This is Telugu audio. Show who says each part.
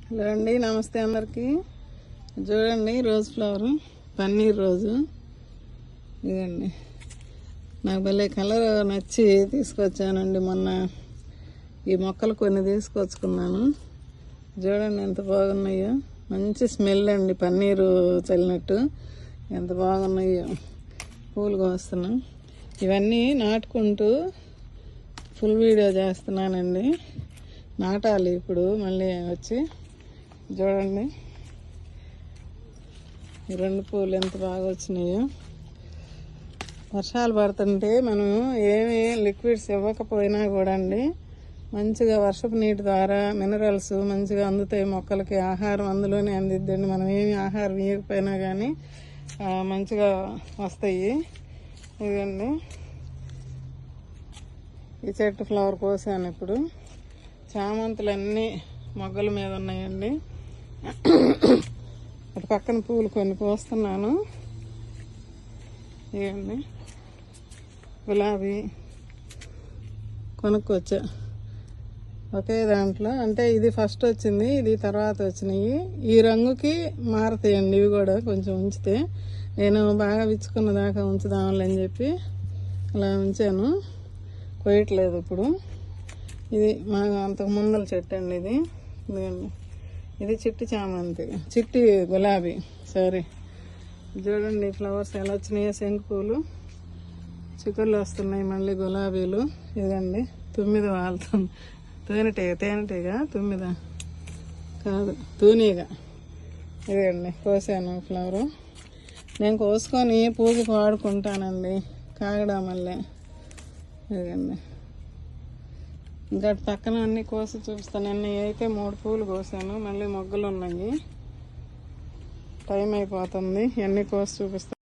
Speaker 1: హలో అండి, నమస్తే అందరికీ. చూడండి, రోజ్ ఫ్లవర్, పన్నీర్ రోజు. ఇదండి, నాకు భలే కలర్ నచ్చి తీసుకొచ్చానండి. మొన్న ఈ మొక్కలు కొన్ని తీసుకొచ్చుకున్నాను. చూడండి ఎంత బాగున్నాయో. మంచి స్మెల్ అండి, పన్నీరు చల్లినట్టు ఎంత బాగున్నాయో. పూలు కోస్తున్నాం. ఇవన్నీ నాటుకుంటూ ఫుల్ వీడియో చేస్తున్నానండి. నాటాలి ఇప్పుడు మళ్ళీ వచ్చి. చూడండి ఈ రెండు పూలు ఎంత బాగా వచ్చినాయో. వర్షాలు పడుతుంటే మనం ఏమి లిక్విడ్స్ ఇవ్వకపోయినా కూడా అండి, మంచిగా వర్షపు నీటి ద్వారా మినరల్స్ మంచిగా అందుతాయి మొక్కలకి. ఆహారం అందులోనే అందిద్దండి. మనం ఏమి ఆహారం ఇవ్వకపోయినా కానీ మంచిగా వస్తాయి. ఇదండి, ఈ చెట్టు ఫ్లవర్ కోసాను ఇప్పుడు. చామంతులన్నీ మొగ్గల మీద ఉన్నాయండి. అటు పక్కన పూలు కొన్ని కోస్తున్నాను. ఇవన్నీ గులాబీ కొనుక్కొచ్చా ఒకే దాంట్లో. అంటే ఇది ఫస్ట్ వచ్చింది, ఇది తర్వాత వచ్చినాయి. ఈ రంగుకి మారతాయండి ఇవి కూడా. కొంచెం ఉంచితే నేను బాగా విచ్చుకున్న దాకా ఉంచుదామని చెప్పి అలా ఉంచాను. కొయ్యట్లేదు ఇప్పుడు. ఇది మా అంతకు ముందల చెట్టు అండి. ఇది ఇదిగండి, ఇది చిట్టి చామంతి, చిట్టి గులాబీ. సరే చూడండి ఫ్లవర్స్ ఎలా వచ్చినాయో. శంకు పూలు చిక్కుళ్ళు వస్తున్నాయి, మళ్ళీ గులాబీలు. ఇదిగండి తుమ్మిద వాళ్తుంది. తేనెటీగ తుమ్మిద కాదు, తూనీగా. ఇదిగండి కోసాను ఫ్లవరు. నేను కోసుకొని పూజకు వాడుకుంటానండి, కాగడా మళ్ళీ. ఇదిగండి, ఇంకా పక్కన అన్ని కోసి చూపిస్తాను. అన్నీ అయితే 3 పూలు కోసాను, మళ్ళీ మొగ్గలు ఉన్నాయి. టైం అయిపోతుంది, అన్నీ కోసి చూపిస్తాను.